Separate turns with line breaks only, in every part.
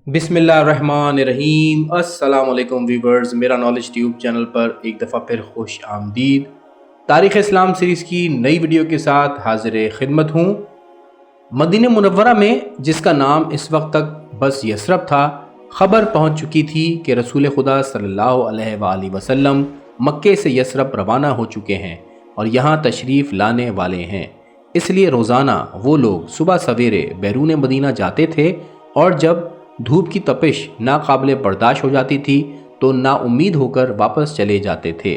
بسم اللہ الرحمن الرحیم۔ السلام علیکم ویورز، میرا نالج ٹیوب چینل پر ایک دفعہ پھر خوش آمدید۔ تاریخ اسلام سیریز کی نئی ویڈیو کے ساتھ حاضر خدمت ہوں۔ مدینہ منورہ میں، جس کا نام اس وقت تک بس یثرب تھا، خبر پہنچ چکی تھی کہ رسول خدا صلی اللہ علیہ وآلہ وسلم مکے سے یثرب روانہ ہو چکے ہیں اور یہاں تشریف لانے والے ہیں۔ اس لیے روزانہ وہ لوگ صبح سویرے بیرون مدینہ جاتے تھے، اور جب دھوپ کی تپش ناقابل برداشت ہو جاتی تھی تو نا امید ہو کر واپس چلے جاتے تھے۔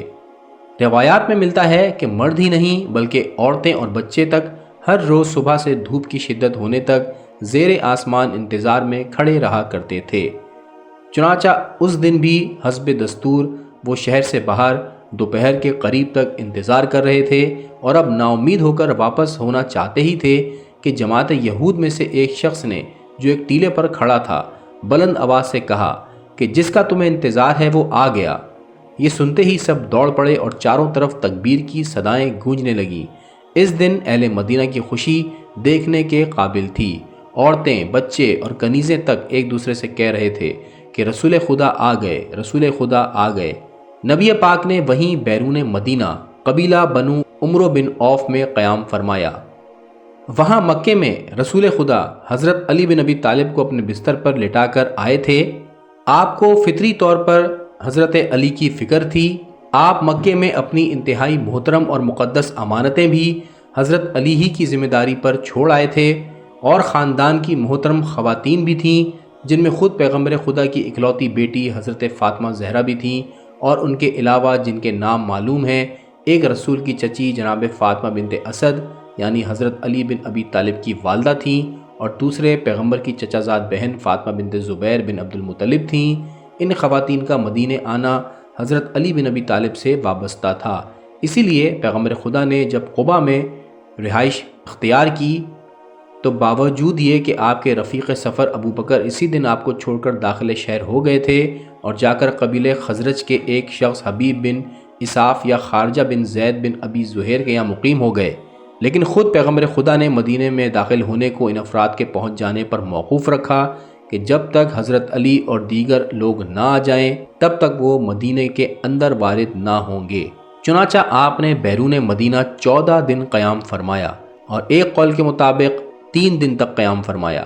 روایات میں ملتا ہے کہ مرد ہی نہیں بلکہ عورتیں اور بچے تک ہر روز صبح سے دھوپ کی شدت ہونے تک زیر آسمان انتظار میں کھڑے رہا کرتے تھے۔ چنانچہ اس دن بھی حسب دستور وہ شہر سے باہر دوپہر کے قریب تک انتظار کر رہے تھے، اور اب نا امید ہو کر واپس ہونا چاہتے ہی تھے کہ جماعت یہود میں سے ایک شخص نے، جو ایک ٹیلے پر کھڑا تھا، بلند آواز سے کہا کہ جس کا تمہیں انتظار ہے وہ آ گیا۔ یہ سنتے ہی سب دوڑ پڑے اور چاروں طرف تکبیر کی صدائیں گونجنے لگیں۔ اس دن اہل مدینہ کی خوشی دیکھنے کے قابل تھی۔ عورتیں، بچے اور کنیزیں تک ایک دوسرے سے کہہ رہے تھے کہ رسول خدا آ گئے، رسول خدا آ گئے۔ نبی پاک نے وہیں بیرون مدینہ قبیلہ بنو عمرو بن عوف میں قیام فرمایا۔ وہاں مکے میں رسول خدا حضرت علی بن ابی طالب کو اپنے بستر پر لٹا کر آئے تھے۔ آپ کو فطری طور پر حضرت علی کی فکر تھی۔ آپ مکے میں اپنی انتہائی محترم اور مقدس امانتیں بھی حضرت علی ہی کی ذمہ داری پر چھوڑ آئے تھے، اور خاندان کی محترم خواتین بھی تھیں، جن میں خود پیغمبر خدا کی اکلوتی بیٹی حضرت فاطمہ زہرا بھی تھیں، اور ان کے علاوہ جن کے نام معلوم ہیں، ایک رسول کی چچی جناب فاطمہ بنت اسد یعنی حضرت علی بن ابی طالب کی والدہ تھیں، اور دوسرے پیغمبر کی چچا زاد بہن فاطمہ بنت زبیر بن عبد المطلب تھیں۔ ان خواتین کا مدینہ آنا حضرت علی بن ابی طالب سے وابستہ تھا۔ اسی لیے پیغمبر خدا نے جب قباء میں رہائش اختیار کی تو باوجود یہ کہ آپ کے رفیق سفر ابو بکر اسی دن آپ کو چھوڑ کر داخل شہر ہو گئے تھے، اور جا کر قبیلہ خزرج کے ایک شخص حبیب بن اساف یا خارجہ بن زید بن ابی زہیر کے یہاں مقیم ہو گئے، لیکن خود پیغمبر خدا نے مدینے میں داخل ہونے کو ان افراد کے پہنچ جانے پر موقوف رکھا کہ جب تک حضرت علی اور دیگر لوگ نہ آ جائیں تب تک وہ مدینے کے اندر وارد نہ ہوں گے۔ چنانچہ آپ نے بیرون مدینہ 14 دن قیام فرمایا، اور ایک قول کے مطابق 3 دن تک قیام فرمایا،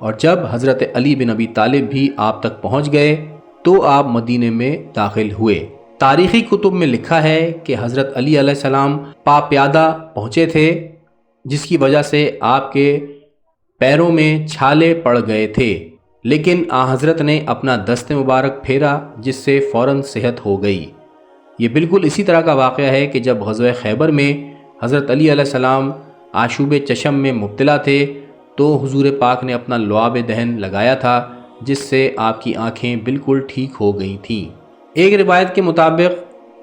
اور جب حضرت علی بن ابی طالب بھی آپ تک پہنچ گئے تو آپ مدینے میں داخل ہوئے۔ تاریخی کتب میں لکھا ہے کہ حضرت علی علیہ السلام پا پیادہ پہنچے تھے، جس کی وجہ سے آپ کے پیروں میں چھالے پڑ گئے تھے، لیکن حضرت نے اپنا دست مبارک پھیرا جس سے فوراً صحت ہو گئی۔ یہ بالکل اسی طرح کا واقعہ ہے کہ جب غزوہ خیبر میں حضرت علی علیہ السلام آشوب چشم میں مبتلا تھے تو حضور پاک نے اپنا لعاب دہن لگایا تھا، جس سے آپ کی آنکھیں بالکل ٹھیک ہو گئی تھیں۔ ایک روایت کے مطابق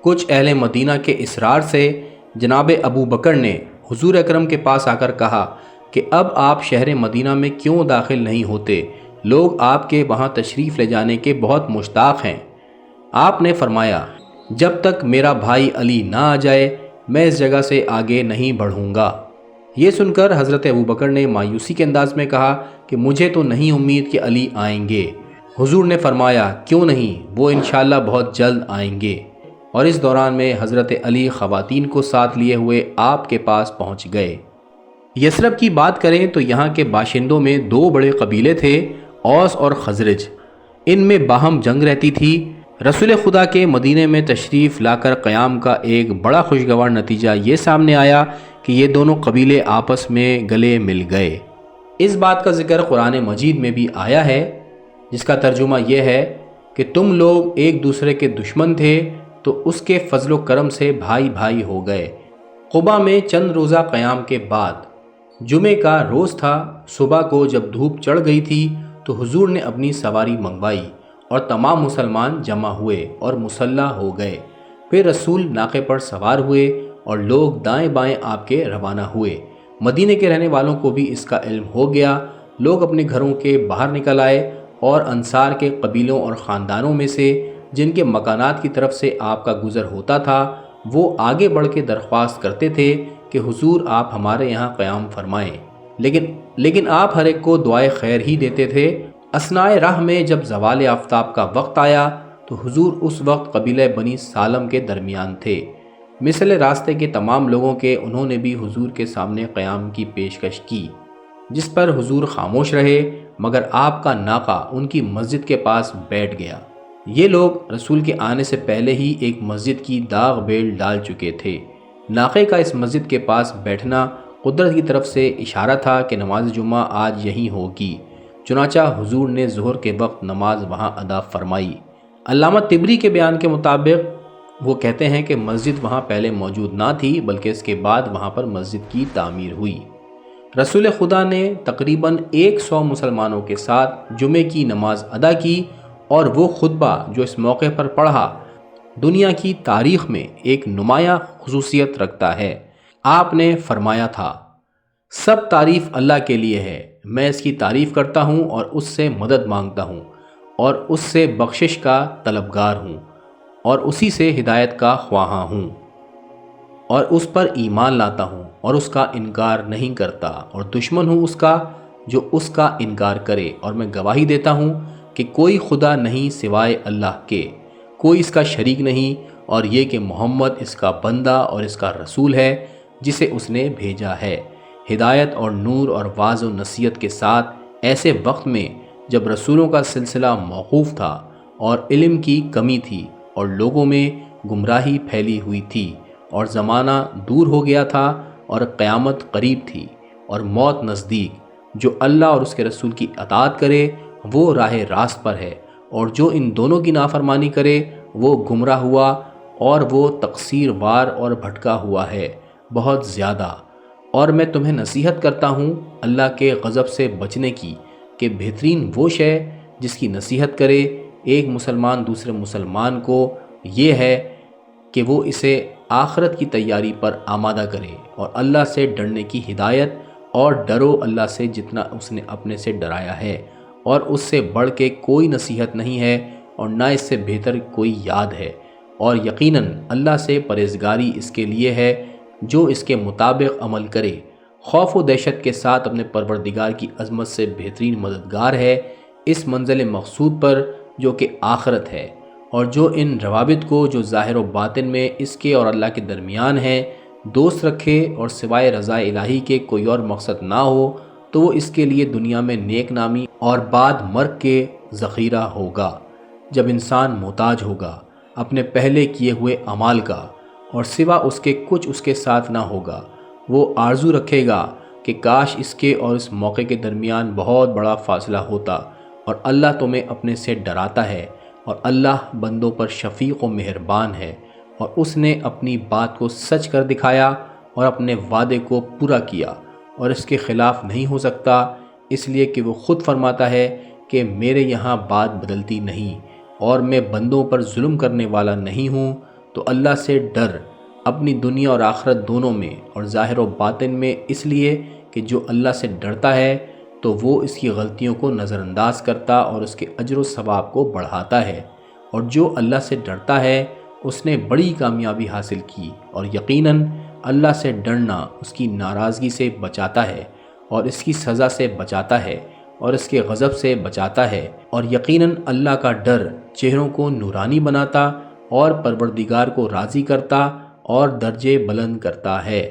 کچھ اہل مدینہ کے اصرار سے جناب ابو بکر نے حضور اکرم کے پاس آ کر کہا کہ اب آپ شہر مدینہ میں کیوں داخل نہیں ہوتے؟ لوگ آپ کے وہاں تشریف لے جانے کے بہت مشتاق ہیں۔ آپ نے فرمایا، جب تک میرا بھائی علی نہ آ جائے میں اس جگہ سے آگے نہیں بڑھوں گا۔ یہ سن کر حضرت ابو بکر نے مایوسی کے انداز میں کہا کہ مجھے تو نہیں امید کہ علی آئیں گے۔ حضور نے فرمایا، کیوں نہیں، وہ انشاءاللہ بہت جلد آئیں گے۔ اور اس دوران میں حضرت علی خواتین کو ساتھ لیے ہوئے آپ کے پاس پہنچ گئے۔ یثرب کی بات کریں تو یہاں کے باشندوں میں 2 بڑے قبیلے تھے، اوس اور خزرج۔ ان میں باہم جنگ رہتی تھی۔ رسول خدا کے مدینے میں تشریف لا کر قیام کا ایک بڑا خوشگوار نتیجہ یہ سامنے آیا کہ یہ دونوں قبیلے آپس میں گلے مل گئے۔ اس بات کا ذکر قرآن مجید میں بھی آیا ہے، جس کا ترجمہ یہ ہے کہ تم لوگ ایک دوسرے کے دشمن تھے تو اس کے فضل و کرم سے بھائی بھائی ہو گئے۔ قباء میں چند روزہ قیام کے بعد جمعہ کا روز تھا، صبح کو جب دھوپ چڑھ گئی تھی تو حضور نے اپنی سواری منگوائی اور تمام مسلمان جمع ہوئے اور مسلح ہو گئے۔ پھر رسول ناقے پر سوار ہوئے اور لوگ دائیں بائیں آپ کے روانہ ہوئے۔ مدینے کے رہنے والوں کو بھی اس کا علم ہو گیا۔ لوگ اپنے گھروں کے باہر نکل آئے، اور انصار کے قبیلوں اور خاندانوں میں سے جن کے مکانات کی طرف سے آپ کا گزر ہوتا تھا وہ آگے بڑھ کے درخواست کرتے تھے کہ حضور آپ ہمارے یہاں قیام فرمائیں، لیکن آپ ہر ایک کو دعائے خیر ہی دیتے تھے، اثنائے راہ میں جب زوال آفتاب کا وقت آیا تو حضور اس وقت قبیلہ بنی سالم کے درمیان تھے۔ مثل راستے کے تمام لوگوں کے انہوں نے بھی حضور کے سامنے قیام کی پیشکش کی، جس پر حضور خاموش رہے، مگر آپ کا ناقہ ان کی مسجد کے پاس بیٹھ گیا۔ یہ لوگ رسول کے آنے سے پہلے ہی ایک مسجد کی داغ بیل ڈال چکے تھے۔ ناقے کا اس مسجد کے پاس بیٹھنا قدرت کی طرف سے اشارہ تھا کہ نماز جمعہ آج یہیں ہوگی، چنانچہ حضور نے ظہر کے وقت نماز وہاں ادا فرمائی۔ علامہ طبری کے بیان کے مطابق وہ کہتے ہیں کہ مسجد وہاں پہلے موجود نہ تھی، بلکہ اس کے بعد وہاں پر مسجد کی تعمیر ہوئی۔ رسول خدا نے تقریباً 100 مسلمانوں کے ساتھ جمعے کی نماز ادا کی، اور وہ خطبہ جو اس موقع پر پڑھا دنیا کی تاریخ میں ایک نمایاں خصوصیت رکھتا ہے۔ آپ نے فرمایا تھا، سب تعریف اللہ کے لیے ہے، میں اس کی تعریف کرتا ہوں اور اس سے مدد مانگتا ہوں اور اس سے بخشش کا طلبگار ہوں اور اسی سے ہدایت کا خواہاں ہوں، اور اس پر ایمان لاتا ہوں اور اس کا انکار نہیں کرتا، اور دشمن ہوں اس کا جو اس کا انکار کرے، اور میں گواہی دیتا ہوں کہ کوئی خدا نہیں سوائے اللہ کے، کوئی اس کا شریک نہیں، اور یہ کہ محمد اس کا بندہ اور اس کا رسول ہے جسے اس نے بھیجا ہے، ہدایت اور نور اور واعظ و نصیحت کے ساتھ، ایسے وقت میں جب رسولوں کا سلسلہ موقوف تھا اور علم کی کمی تھی اور لوگوں میں گمراہی پھیلی ہوئی تھی اور زمانہ دور ہو گیا تھا اور قیامت قریب تھی اور موت نزدیک۔ جو اللہ اور اس کے رسول کی اطاعت کرے وہ راہ راست پر ہے، اور جو ان دونوں کی نافرمانی کرے وہ گمراہ ہوا، اور وہ تقصیر وار اور بھٹکا ہوا ہے بہت زیادہ۔ اور میں تمہیں نصیحت کرتا ہوں اللہ کے غضب سے بچنے کی، کہ بہترین وہ شے جس کی نصیحت کرے ایک مسلمان دوسرے مسلمان کو یہ ہے کہ وہ اسے آخرت کی تیاری پر آمادہ کرے، اور اللہ سے ڈرنے کی ہدایت، اور ڈرو اللہ سے جتنا اس نے اپنے سے ڈرایا ہے، اور اس سے بڑھ کے کوئی نصیحت نہیں ہے اور نہ اس سے بہتر کوئی یاد ہے، اور یقیناً اللہ سے پرہیزگاری اس کے لیے ہے جو اس کے مطابق عمل کرے، خوف و دہشت کے ساتھ اپنے پروردگار کی عظمت سے بہترین مددگار ہے اس منزل مقصود پر جو کہ آخرت ہے۔ اور جو ان روابط کو جو ظاہر و باطن میں اس کے اور اللہ کے درمیان ہیں دوست رکھے، اور سوائے رضا الہی کے کوئی اور مقصد نہ ہو، تو وہ اس کے لیے دنیا میں نیک نامی اور بعد مرگ کے ذخیرہ ہوگا، جب انسان محتاج ہوگا اپنے پہلے کیے ہوئے اعمال کا، اور سوا اس کے کچھ اس کے ساتھ نہ ہوگا۔ وہ آرزو رکھے گا کہ کاش اس کے اور اس موقع کے درمیان بہت بڑا فاصلہ ہوتا، اور اللہ تمہیں اپنے سے ڈراتا ہے، اور اللہ بندوں پر شفیق و مہربان ہے، اور اس نے اپنی بات کو سچ کر دکھایا اور اپنے وعدے کو پورا کیا، اور اس کے خلاف نہیں ہو سکتا، اس لیے کہ وہ خود فرماتا ہے کہ میرے یہاں بات بدلتی نہیں، اور میں بندوں پر ظلم کرنے والا نہیں ہوں۔ تو اللہ سے ڈر اپنی دنیا اور آخرت دونوں میں اور ظاہر و باطن میں، اس لیے کہ جو اللہ سے ڈرتا ہے تو وہ اس کی غلطیوں کو نظر انداز کرتا اور اس کے اجر و ثواب کو بڑھاتا ہے، اور جو اللہ سے ڈرتا ہے اس نے بڑی کامیابی حاصل کی، اور یقیناً اللہ سے ڈرنا اس کی ناراضگی سے بچاتا ہے اور اس کی سزا سے بچاتا ہے اور اس کے غضب سے بچاتا ہے، اور یقیناً اللہ کا ڈر چہروں کو نورانی بناتا اور پروردگار کو راضی کرتا اور درجے بلند کرتا ہے۔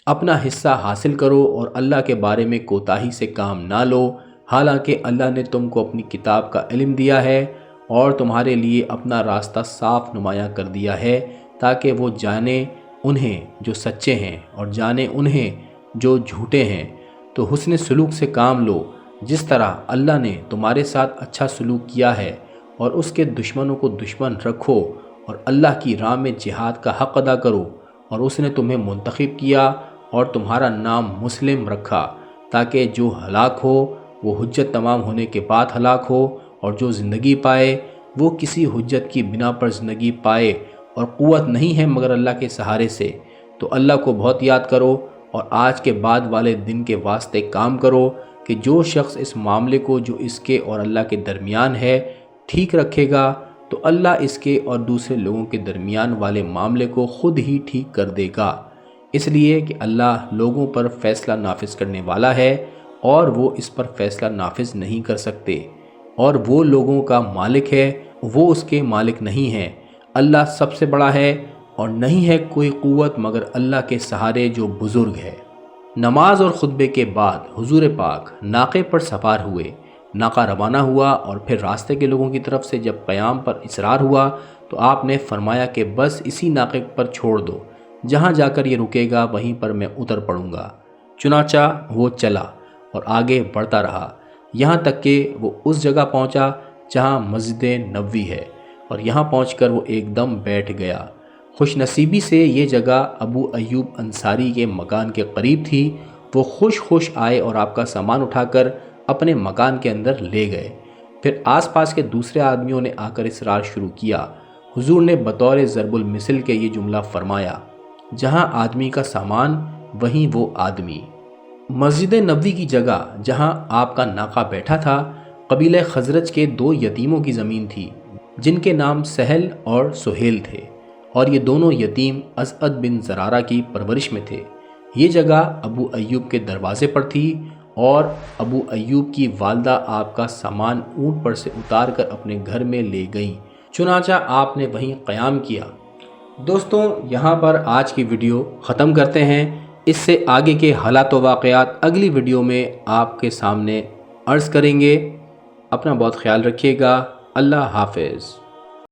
اپنا حصہ حاصل کرو اور اللہ کے بارے میں کوتاہی سے کام نہ لو، حالانکہ اللہ نے تم کو اپنی کتاب کا علم دیا ہے اور تمہارے لیے اپنا راستہ صاف نمایاں کر دیا ہے، تاکہ وہ جانے انہیں جو سچے ہیں اور جانے انہیں جو جھوٹے ہیں۔ تو حسن سلوک سے کام لو، جس طرح اللہ نے تمہارے ساتھ اچھا سلوک کیا ہے، اور اس کے دشمنوں کو دشمن رکھو، اور اللہ کی راہ میں جہاد کا حق ادا کرو، اور اس نے تمہیں منتخب کیا اور تمہارا نام مسلم رکھا، تاکہ جو ہلاک ہو وہ حجت تمام ہونے کے بعد ہلاک ہو، اور جو زندگی پائے وہ کسی حجت کی بنا پر زندگی پائے، اور قوت نہیں ہے مگر اللہ کے سہارے سے۔ تو اللہ کو بہت یاد کرو اور آج کے بعد والے دن کے واسطے کام کرو، کہ جو شخص اس معاملے کو جو اس کے اور اللہ کے درمیان ہے ٹھیک رکھے گا، تو اللہ اس کے اور دوسرے لوگوں کے درمیان والے معاملے کو خود ہی ٹھیک کر دے گا، اس لیے کہ اللہ لوگوں پر فیصلہ نافذ کرنے والا ہے اور وہ اس پر فیصلہ نافذ نہیں کر سکتے۔ اور وہ لوگوں کا مالک ہے، وہ اس کے مالک نہیں ہیں۔ اللہ سب سے بڑا ہے اور نہیں ہے کوئی قوت مگر اللہ کے سہارے جو بزرگ ہے۔ نماز اور خطبے کے بعد حضور پاک ناقے پر سوار ہوئے، ناقہ روانہ ہوا اور پھر راستے کے لوگوں کی طرف سے جب قیام پر اصرار ہوا تو آپ نے فرمایا کہ بس اسی ناقے پر چھوڑ دو، جہاں جا کر یہ رکے گا وہیں پر میں اتر پڑوں گا۔ چنانچہ وہ چلا اور آگے بڑھتا رہا، یہاں تک کہ وہ اس جگہ پہنچا جہاں مسجد نبوی ہے، اور یہاں پہنچ کر وہ ایک دم بیٹھ گیا۔ خوش نصیبی سے یہ جگہ ابو ایوب انصاری کے مکان کے قریب تھی۔ وہ خوش آئے اور آپ کا سامان اٹھا کر اپنے مکان کے اندر لے گئے۔ پھر آس پاس کے دوسرے آدمیوں نے آ کر اصرار شروع کیا۔ حضور نے بطور ضرب المثل کے یہ جملہ فرمایا، جہاں آدمی کا سامان وہیں وہ آدمی۔ مسجد نبوی کی جگہ جہاں آپ کا ناقہ بیٹھا تھا، قبیلہ خزرج کے 2 یتیموں کی زمین تھی، جن کے نام سہل اور سہیل تھے، اور یہ دونوں یتیم اسعد بن زرارہ کی پرورش میں تھے۔ یہ جگہ ابو ایوب کے دروازے پر تھی، اور ابو ایوب کی والدہ آپ کا سامان اونٹ پر سے اتار کر اپنے گھر میں لے گئیں۔ چنانچہ آپ نے وہیں قیام کیا۔ دوستوں، یہاں پر آج کی ویڈیو ختم کرتے ہیں۔ اس سے آگے کے حالات و واقعات اگلی ویڈیو میں آپ کے سامنے عرض کریں گے۔ اپنا بہت خیال رکھیے گا۔ اللہ حافظ۔